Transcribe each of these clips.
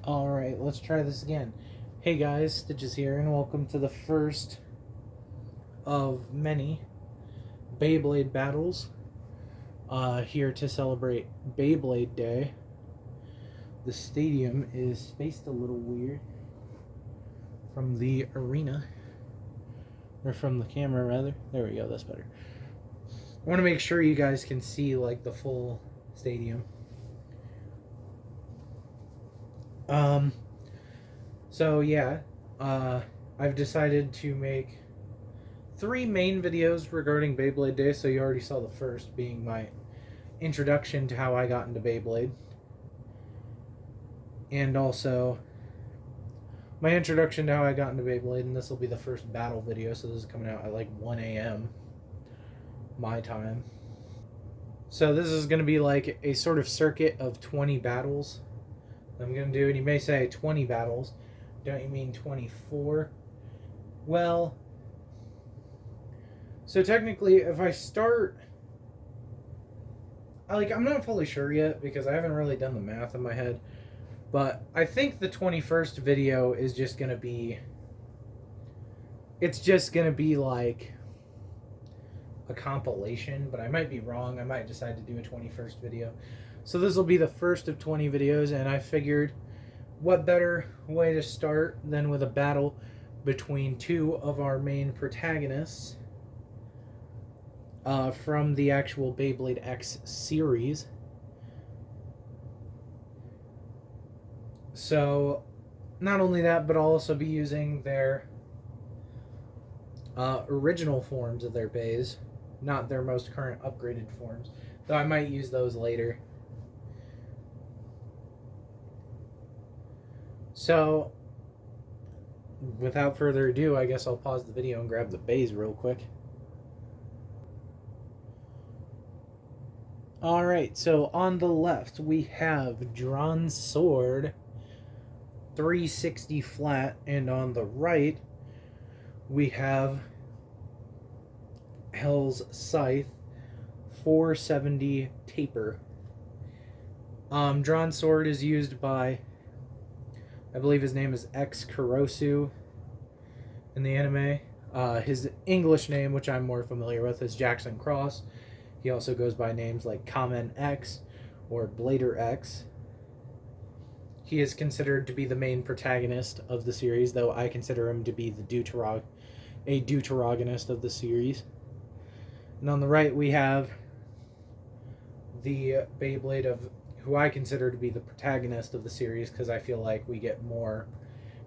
Alright, let's try this again. Hey guys, Stitches here, and welcome to the first of many Beyblade battles. Here to celebrate Beyblade Day. The stadium is spaced a little weird from the arena. Or from the camera, rather. There we go, that's better. I want to make sure you guys can see, like, the full stadium. So yeah, I've decided to make 3 main videos regarding Beyblade Day. So you already saw the first being my introduction to how I got into Beyblade, and also my introduction to how I got into Beyblade, and this will be the first battle video, so this is coming out at like 1 a.m. my time. So this is going to be like a sort of circuit of 20 battles I'm going to do, and you may say 20 battles. Don't you mean 24? Well, so technically if I start, I'm not fully sure yet because I haven't really done the math in my head, but I think the 21st video is just going to be, it's just going to be like a compilation, but I might be wrong. I might decide to do a 21st video. So this will be the first of 20 videos, and I figured what better way to start than with a battle between 2 of our main protagonists from the actual Beyblade X series. So not only that, but I'll also be using their original forms of their bays, not their most current upgraded forms, though I might use those later. So, without further ado, I guess I'll pause the video and grab the bays real quick. Alright, so on the left we have Dran's sword, 360 flat, and on the right we have Hell's Scythe, 470 taper. Dran's sword is used by, I believe his name is Xtreme in the anime. His English name, which I'm more familiar with, is Jackson Cross. He also goes by names like Kamen X or Blader X. He is considered to be the main protagonist of the series, though I consider him to be the deuteragonist of the series. And on the right we have the Beyblade of who I consider to be the protagonist of the series, because I feel like we get more,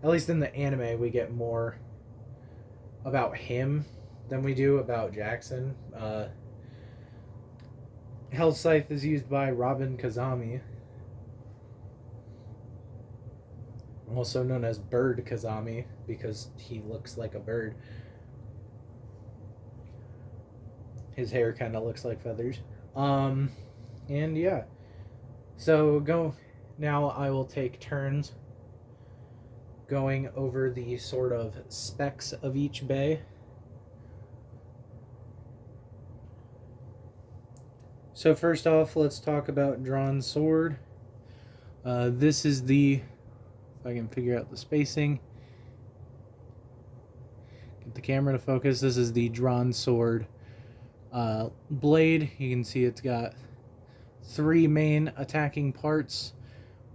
at least in the anime, we get more about him than we do about Jackson. Hell's Scythe is used by Robin Kazami, also known as Bird Kazami, because he looks like a bird. His hair kind of looks like feathers. And yeah. So now I will take turns going over the sort of specs of each bay. So first off, let's talk about Dran's sword. This is the, if I can figure out the spacing, get the camera to focus, this is the Dran sword blade. You can see it's got 3 main attacking parts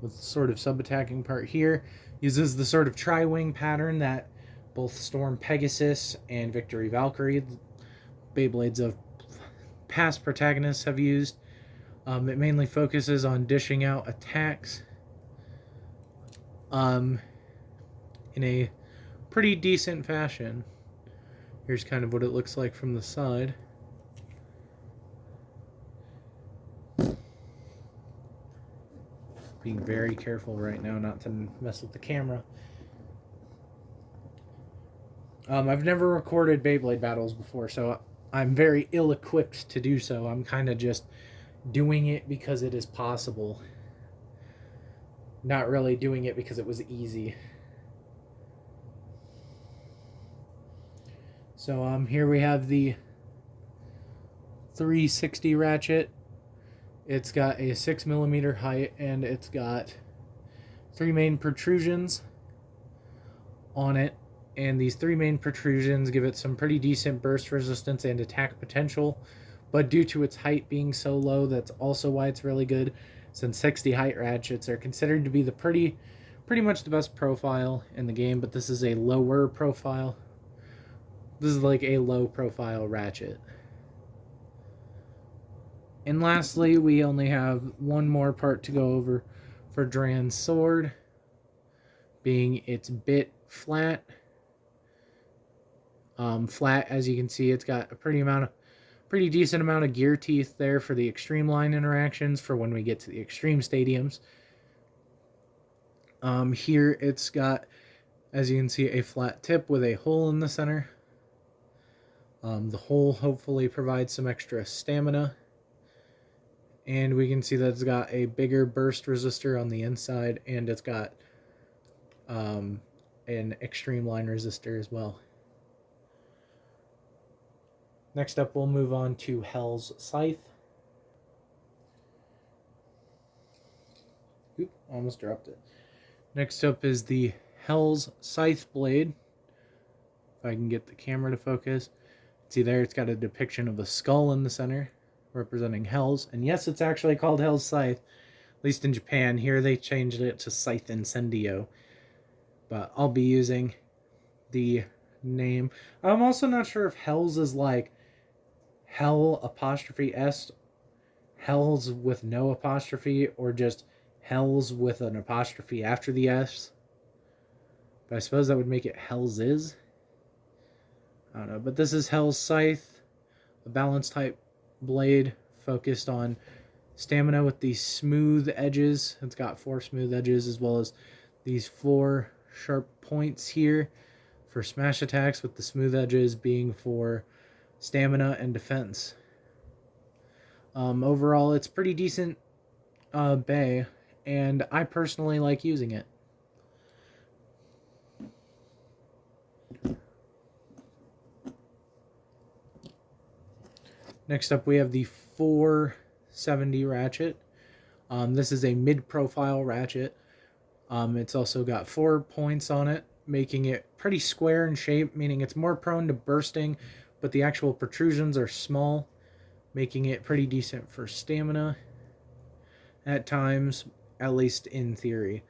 with sort of sub-attacking part here. Uses the sort of tri-wing pattern that both Storm Pegasus and Victory Valkyrie, Beyblades of past protagonists, have used. It mainly focuses on dishing out attacks in a pretty decent fashion. Here's kind of what it looks like from the side. Being very careful right now not to mess with the camera. I've never recorded Beyblade battles before, so I'm very ill-equipped to do so. I'm kind of just doing it because it is possible. Not really doing it because it was easy. So here we have the 360 ratchet. It's got a 6mm height, and it's got three main protrusions on it, and these three main protrusions give it some pretty decent burst resistance and attack potential, but due to its height being so low, that's also why it's really good, since 60 height ratchets are considered to be the pretty much the best profile in the game, but this is a lower profile. This is like a low profile ratchet. And lastly, we only have one more part to go over for Dran's sword, being its bit flat. Flat, as you can see, it's got a pretty decent amount of gear teeth there for the Xtreme line interactions for when we get to the Xtreme stadiums. Here it's got, as you can see, a flat tip with a hole in the center. The hole hopefully provides some extra stamina. And we can see that it's got a bigger burst resistor on the inside, and it's got an Xtreme line resistor as well. Next up, we'll move on to Hell's Scythe. Oop, almost dropped it. Next up is the Hell's Scythe blade. If I can get the camera to focus. See there, it's got a depiction of a skull in the center, representing Hell's. And yes, it's actually called Hell's Scythe, at least in Japan. Here they changed it to Scythe Incendio. But I'll be using the name. I'm also not sure if Hell's is like Hell apostrophe S, Hell's with no apostrophe, or just Hell's with an apostrophe after the S. But I suppose that would make it Hell's is. I don't know, but this is Hell's Scythe, a balance type blade focused on stamina with these smooth edges. It's got 4 smooth edges as well as these 4 sharp points here for smash attacks, with the smooth edges being for stamina and defense. Overall, it's pretty decent bay, and I personally like using it. Next up, we have the 470 ratchet. This is a mid-profile ratchet. It's also got 4 points on it, making it pretty square in shape, meaning it's more prone to bursting, but the actual protrusions are small, making it pretty decent for stamina at times, at least in theory.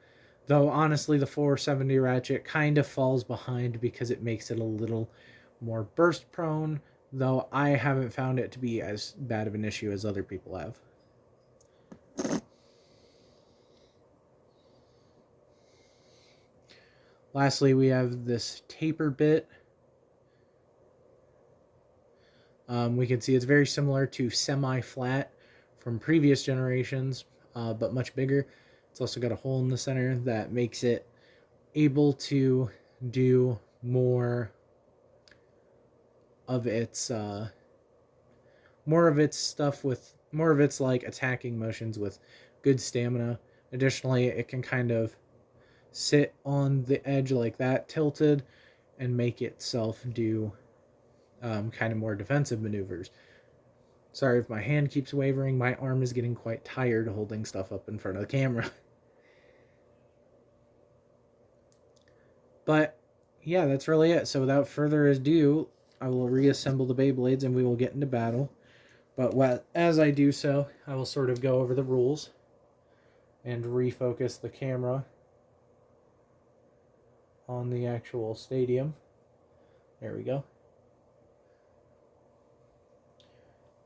Though, honestly, the 470 ratchet kind of falls behind because it makes it a little more burst prone, though I haven't found it to be as bad of an issue as other people have. Lastly, we have this taper bit. We can see it's very similar to semi-flat from previous generations, but much bigger. It's also got a hole in the center that makes it able to do more of its stuff with more of its like attacking motions with good stamina. Additionally, it can kind of sit on the edge like that, tilted, and make itself do kind of more defensive maneuvers. Sorry if my hand keeps wavering. My arm is getting quite tired holding stuff up in front of the camera. But yeah, that's really it. So without further ado, I will reassemble the Beyblades and we will get into battle. But as I do so, I will sort of go over the rules and refocus the camera on the actual stadium. There we go.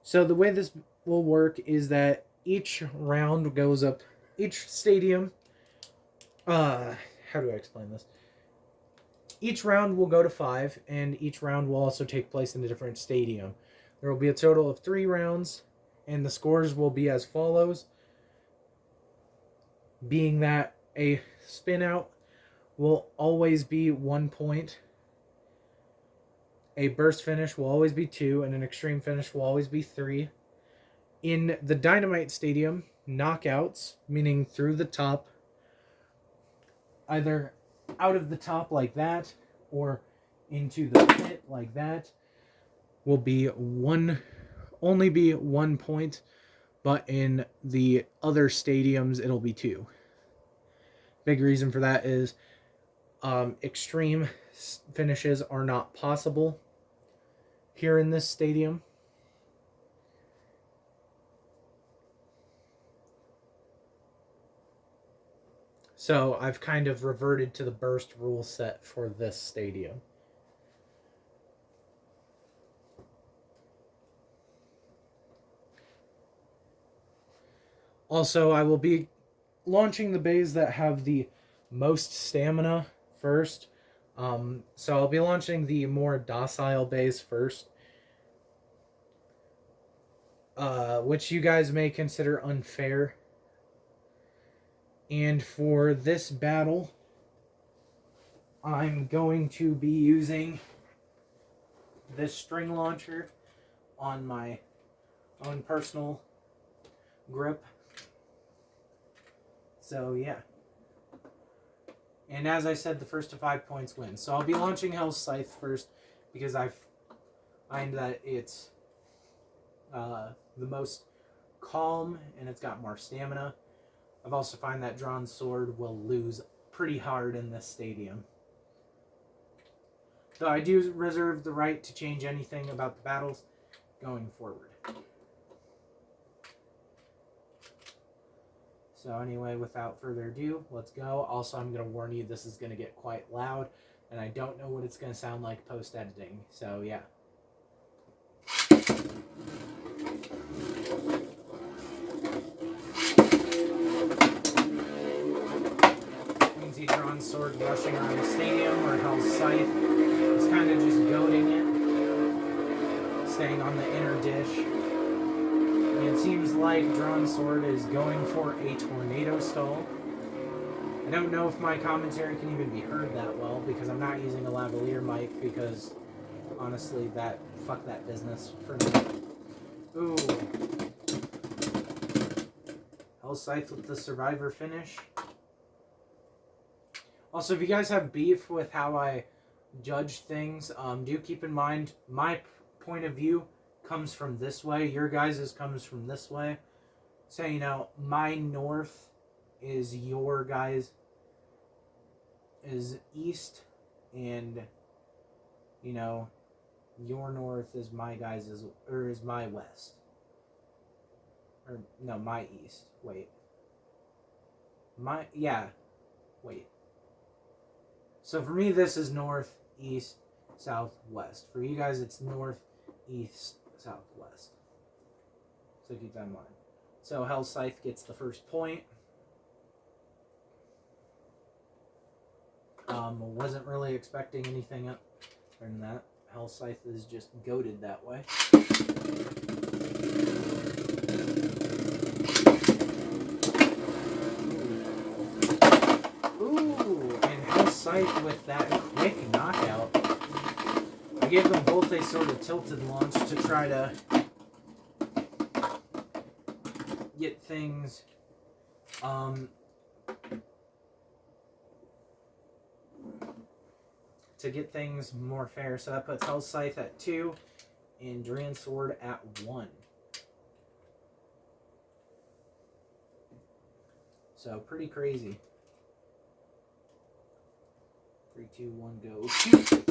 So the way this will work is that each round goes up, each stadium, how do I explain this? Each round will go to 5, and each round will also take place in a different stadium. There will be a total of 3 rounds, and the scores will be as follows. Being that a spin out will always be 1 point. A burst finish will always be 2, and an extreme finish will always be 3. In the Dynamite Stadium, knockouts, meaning through the top, either out of the top like that, or into the pit like that, will be only be 1 point, but in the other stadiums, it'll be 2. Big reason for that is extreme finishes are not possible here in this stadium. So I've kind of reverted to the burst rule set for this stadium. Also, I will be launching the bays that have the most stamina first. So I'll be launching the more docile bays first. Which you guys may consider unfair. And for this battle, I'm going to be using this string launcher on my own personal grip. So yeah. And as I said, the first to 5 points wins. So I'll be launching Hell's Scythe first because I find that it's the most calm and it's got more stamina. I've also find that Dran's sword will lose pretty hard in this stadium. Though I do reserve the right to change anything about the battles going forward. So anyway, without further ado, let's go. Also, I'm going to warn you, this is going to get quite loud, and I don't know what it's going to sound like post-editing. So yeah. You can see Dran's sword rushing around the stadium, where Hell's Scythe is kind of just goading it, staying on the inner dish. And it seems like Dran's sword is going for a tornado stall. I don't know if my commentary can even be heard that well because I'm not using a lavalier mic because honestly fuck that business for me. Ooh. Hell's Scythe with the survivor finish. Also, if you guys have beef with how I judge things, do keep in mind my point of view comes from this way, your guys' comes from this way. So, you know, my north is your guys' is east, and, you know, your north is my guys' is my west. Or, no, my east. Wait. Wait. So for me, this is north, east, south, west. For you guys, it's north, east, southwest. So keep that in mind. So Hell's Scythe gets the first point. Wasn't really expecting anything other than that. Hell's Scythe is just goated that way. Ooh, and Hell's Scythe with that quick knockout. I gave them both a sort of tilted launch to try to get things more fair. So that puts Hell's Scythe at 2 and Dran's sword at 1. So pretty crazy. 3, 2, 1, go. Shoot!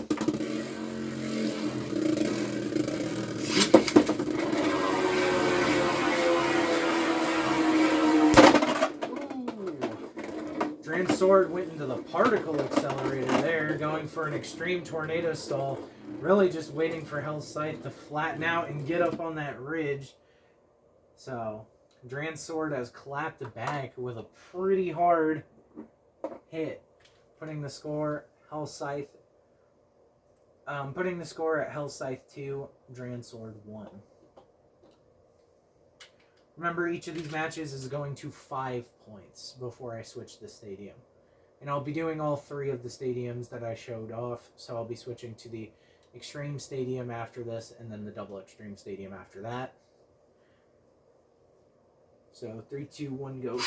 Dran's sword went into the particle accelerator there, going for an extreme tornado stall. Really just waiting for Hell's Scythe to flatten out and get up on that ridge. So, Dran's sword has clapped back with a pretty hard hit, putting the score Hell's Scythe. Putting the score at Hell's Scythe 2, Dran's sword 1. Remember, each of these matches is going to 5 points before I switch the stadium. And I'll be doing all 3 of the stadiums that I showed off, so I'll be switching to the Extreme Stadium after this, and then the Double Extreme Stadium after that. So, 3, 2, 1, go.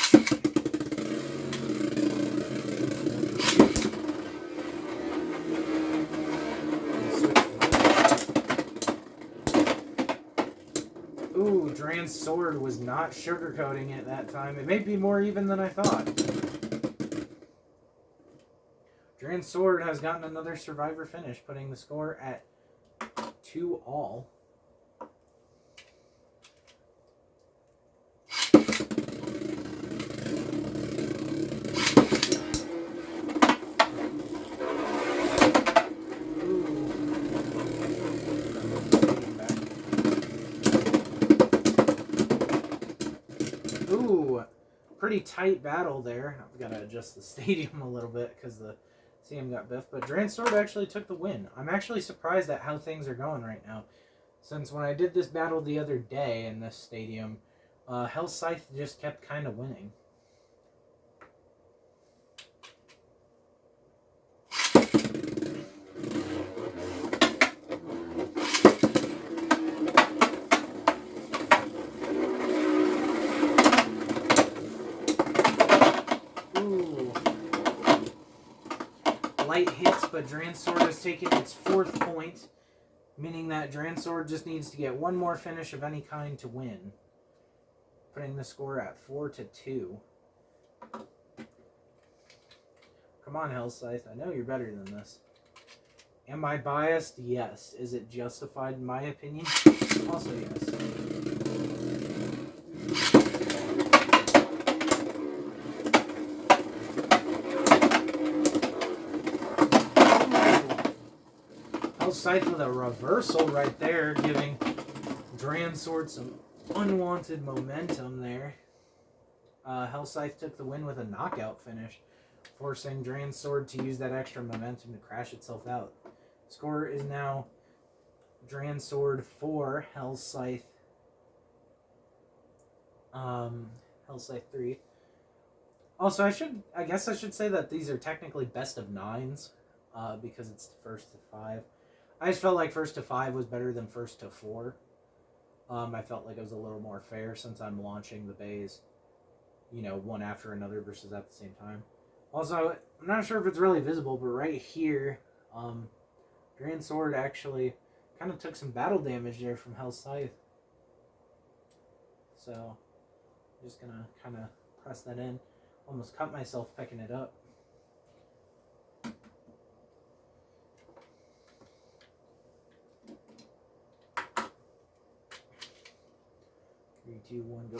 Ooh, Dran's sword was not sugarcoating it that time. It may be more even than I thought. Dran Sword has gotten another Survivor finish, putting the score at 2-all. Ooh, pretty tight battle there. I've got to adjust the stadium a little bit because the stadium got biffed. But Dran Sword actually took the win. I'm actually surprised at how things are going right now. Since when I did this battle the other day in this stadium, Scythe just kept kind of winning. Light hits, but Dran Sword has taken its 4th point, meaning that Dran Sword just needs to get one more finish of any kind to win, putting the score at 4-2. Come on, Scythe. I know you're better than this. Am I biased? Yes. Is it justified in my opinion? Also yes. Scythe with a reversal right there, giving Dran Sword some unwanted momentum there. Scythe took the win with a knockout finish, forcing Dran Sword to use that extra momentum to crash itself out. Score is now Dran Sword 4, Scythe 3. Also, I guess I should say that these are technically best of 9s, because it's first to 5. I just felt like first to 5 was better than first to 4. I felt like it was a little more fair since I'm launching the bays, one after another versus at the same time. Also, I'm not sure if it's really visible, but right here, Dran Sword actually kind of took some battle damage there from Scythe. So, I'm just going to kind of press that in. Almost cut myself picking it up. 3, 2, 1, go.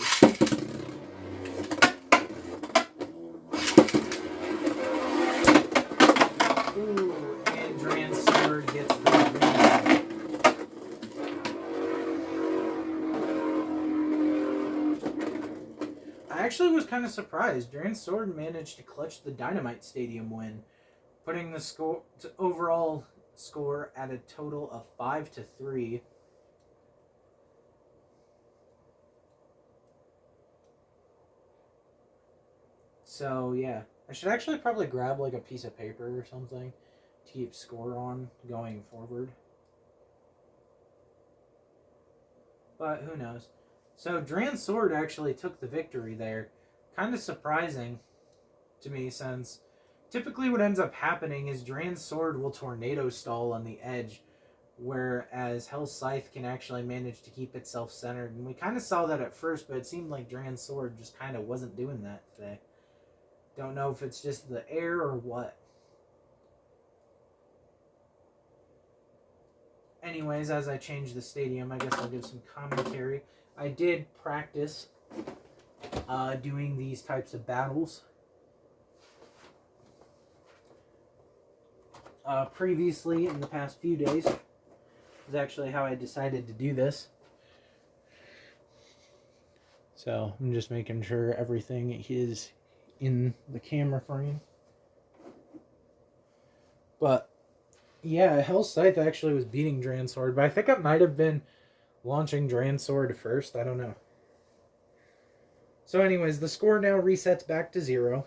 Ooh, and Dran Sword gets the win. I actually was kind of surprised. Dran Sword managed to clutch the Dynamite Stadium win, putting the overall score at a total of 5-3. So, yeah. I should actually probably grab, like, a piece of paper or something to keep score on going forward. But, who knows. So, Dran Sword actually took the victory there. Kind of surprising to me, since typically what ends up happening is Dran Sword will tornado stall on the edge, whereas Scythe can actually manage to keep itself centered. And we kind of saw that at first, but it seemed like Dran Sword just kind of wasn't doing that today. Don't know if it's just the air or what. Anyways, as I change the stadium, I guess I'll give some commentary. I did practice doing these types of battles previously in the past few days. Is actually how I decided to do this. So I'm just making sure everything is in the camera frame. But yeah, Scythe actually was beating Dran Sword, but I think it might have been launching Dran Sword first. I don't know. So anyways, the score now resets back to 0.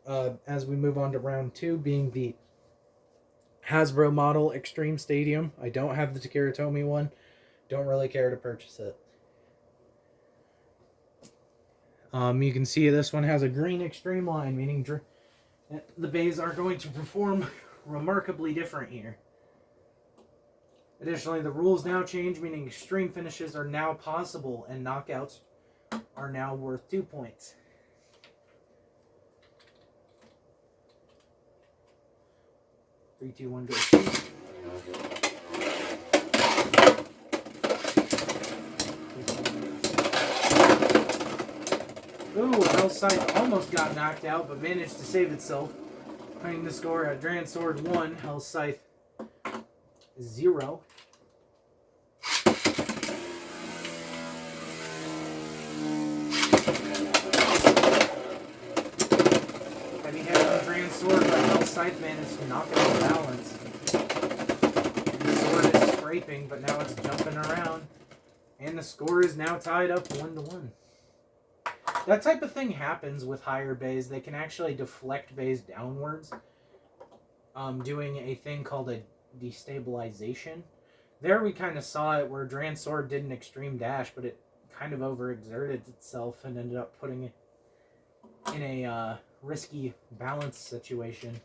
As we move on to round 2, being the Hasbro model Xtreme Stadium. I don't have the Takara one. Don't really care to purchase it. You can see this one has a green Xtreme line, meaning the bays are going to perform remarkably different here. Additionally, the rules now change, meaning extreme finishes are now possible and knockouts are now worth 2 points. 3, 2, 1, go shoot. Ooh, Scythe almost got knocked out, but managed to save itself. Putting the score at Dran Sword 1, Scythe 0. Heavy hit on Dran Sword, but Scythe managed to knock it off balance. The sword is scraping, but now it's jumping around. And the score is now tied up 1-1. That type of thing happens with higher bays. They can actually deflect bays downwards, doing a thing called a destabilization. There we kind of saw it where Dran Sword did an extreme dash, but it kind of overexerted itself and ended up putting it in a risky balance situation.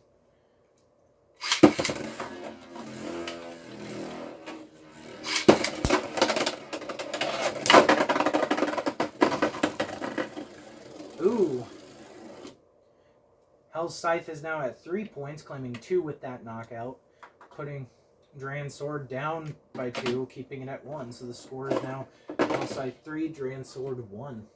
Ooh. Scythe is now at 3 points, claiming 2 with that knockout, putting Dran Sword down by 2, keeping it at 1. So the score is now Scythe 3, Dran Sword 1.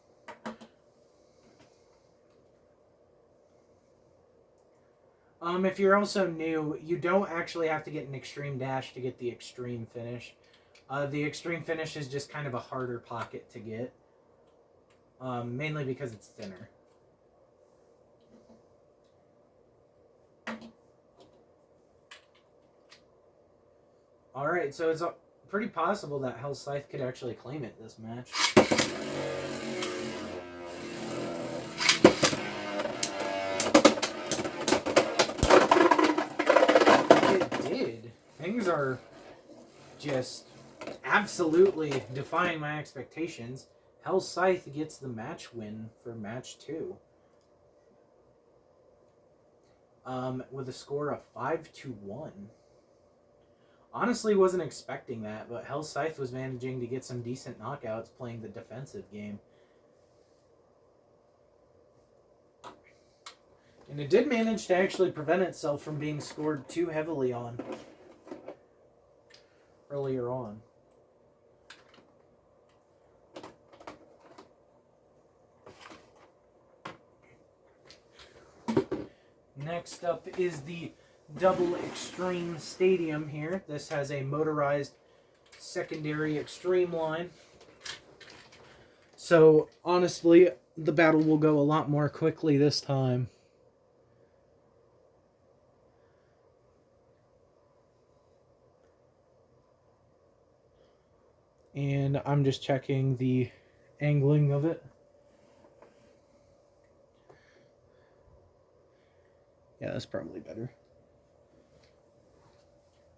If you're also new, you don't actually have to get an extreme dash to get the extreme finish. The extreme finish is just kind of a harder pocket to get. Mainly because it's thinner. Alright, so it's pretty possible that Scythe could actually claim it this match. It did. Things are just absolutely defying my expectations. Scythe gets the match win for match 2. With a score of 5-1. Honestly, wasn't expecting that, but Scythe was managing to get some decent knockouts playing the defensive game. And it did manage to actually prevent itself from being scored too heavily on earlier on. Next up is the double Xtreme stadium here. This has a motorized secondary Xtreme line. So honestly, the battle will go a lot more quickly this time. And I'm just checking the angling of it. Yeah, that's probably better.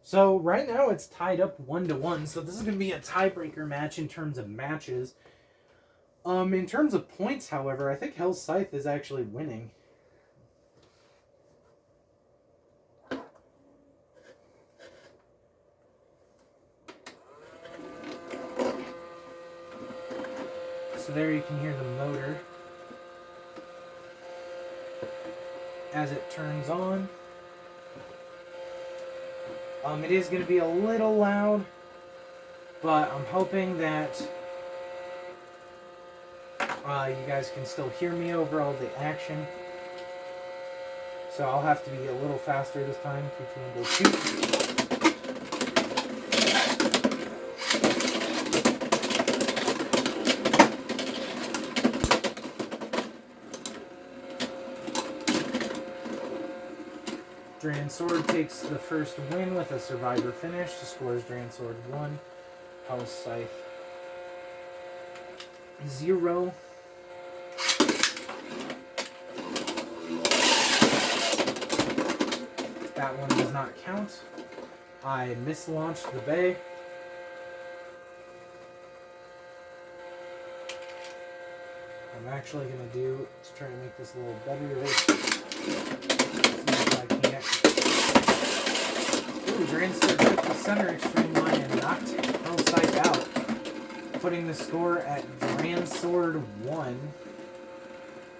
So right now it's tied up 1-1. So this is going to be a tiebreaker match in terms of matches. In terms of points, however, I think Scythe is actually winning. So there you can hear the motor as it turns on. It is going to be a little loud, but I'm hoping that you guys can still hear me over all the action. So I'll have to be a little faster this time. 3, 2, 1, go shoot. Dran Sword takes the first win with a survivor finish. The score is Dran Sword 1, Scythe 0. That one does not count. I mislaunched the bay. I'm actually going to do, to try to make this a little better, Dran Sword took the center extreme line and knocked Scythe out, putting the score at Dran Sword 1.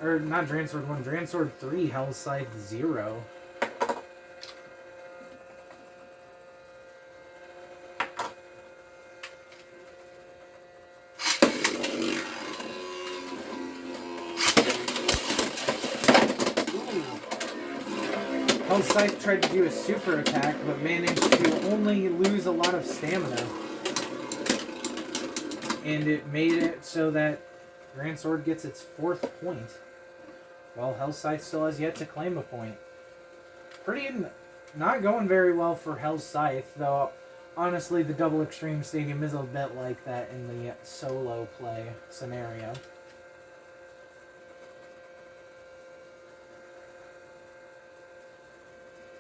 Or not Dran Sword 1, Dran Sword 3, Scythe 0. Scythe tried to do a super attack, but managed to only lose a lot of stamina. And it made it so that Dran Sword gets its 4th point. Well, Scythe still has yet to claim a point. Not going very well for Scythe, though honestly the double Xtreme Stadium is a bit like that in the solo play scenario.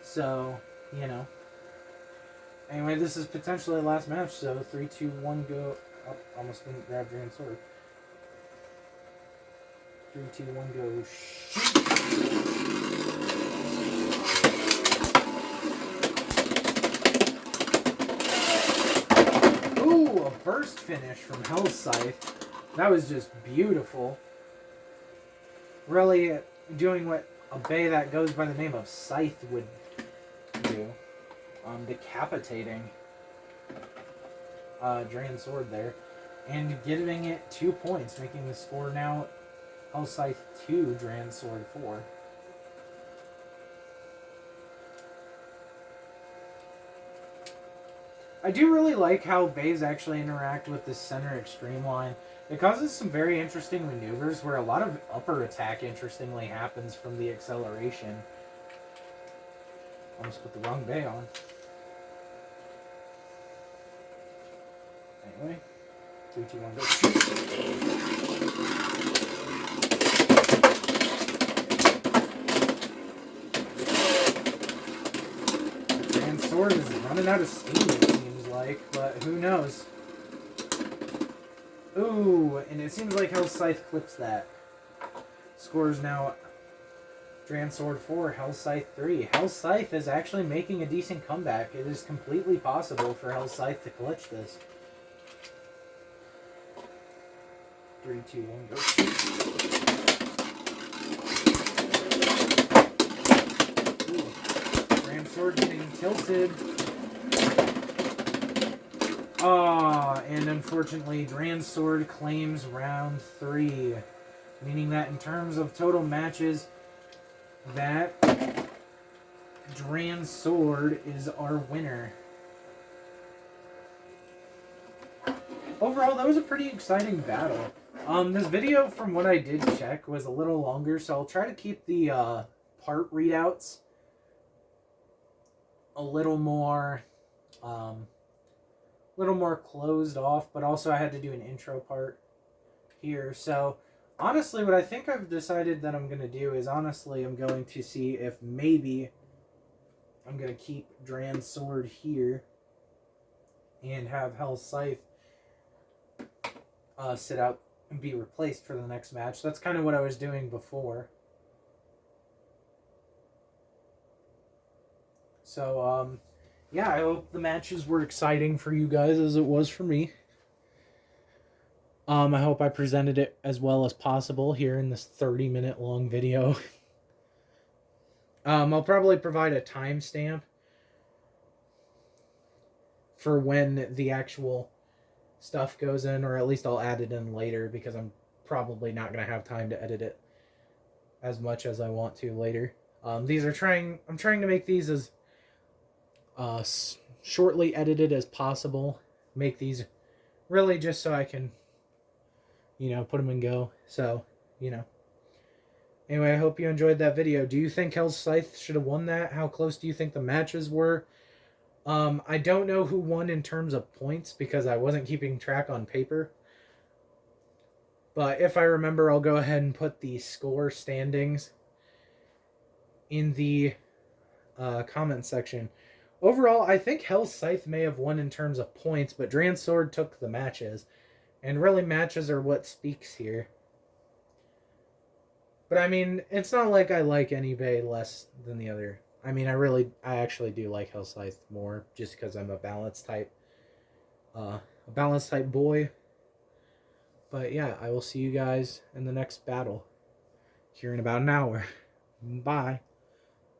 So, you know. Anyway, this is potentially the last match, so 3, 2, 1, go. Oh, almost didn't grab Dran Sword. 3, 2, 1, go. Shoot! Ooh, a burst finish from Scythe. That was just beautiful. Really doing what a bay that goes by the name of Scythe would do. Decapitating Dran Sword there. And giving it 2 points, making the score now Scythe 2, Dran Sword 4. I do really like how bays actually interact with the center Xtreme line. It causes some very interesting maneuvers where a lot of upper attack interestingly happens from the acceleration. Almost put the wrong bay on. Anyway, 3, 2, 1, go. Dran Sword is running out of steam, it seems like, but who knows? Ooh, and it seems like Scythe clips that. Scores now Dran Sword 4, Scythe 3. Scythe is actually making a decent comeback. It is completely possible for Scythe to clutch this. 3, 2, 1, go. Ooh. Dran Sword getting tilted. And unfortunately, Dran Sword claims round 3. Meaning that in terms of total matches, that Dran Sword is our winner. Overall, that was a pretty exciting battle. This video, from what I did check, was a little longer, so I'll try to keep the part readouts a little more closed off, but also I had to do an intro part here. So honestly, what I think I've decided that I'm going to do is, honestly, I'm going to see if maybe I'm going to keep Dran Sword here and have Scythe sit out and be replaced for the next match. That's kind of what I was doing before. So, yeah, I hope the matches were exciting for you guys as it was for me. I hope I presented it as well as possible here in this 30-minute long video. I'll probably provide a timestamp for when the actual stuff goes in, or at least I'll add it in later, because I'm probably not going to have time to edit it as much as I want to later. I'm trying to make these as shortly edited as possible. Make these really just so I can, put them and go. So, Anyway, I hope you enjoyed that video. Do you think Scythe should have won that? How close do you think the matches were? I don't know who won in terms of points because I wasn't keeping track on paper. But if I remember, I'll go ahead and put the score standings in the comment section. Overall, I think Scythe may have won in terms of points, but Dran Sword took the matches. And really, matches are what speaks here. But I mean, it's not like I like any bay less than the other. I mean, I actually do like Scythe more, just because I'm a balance type boy. But yeah, I will see you guys in the next battle here in about an hour. Bye.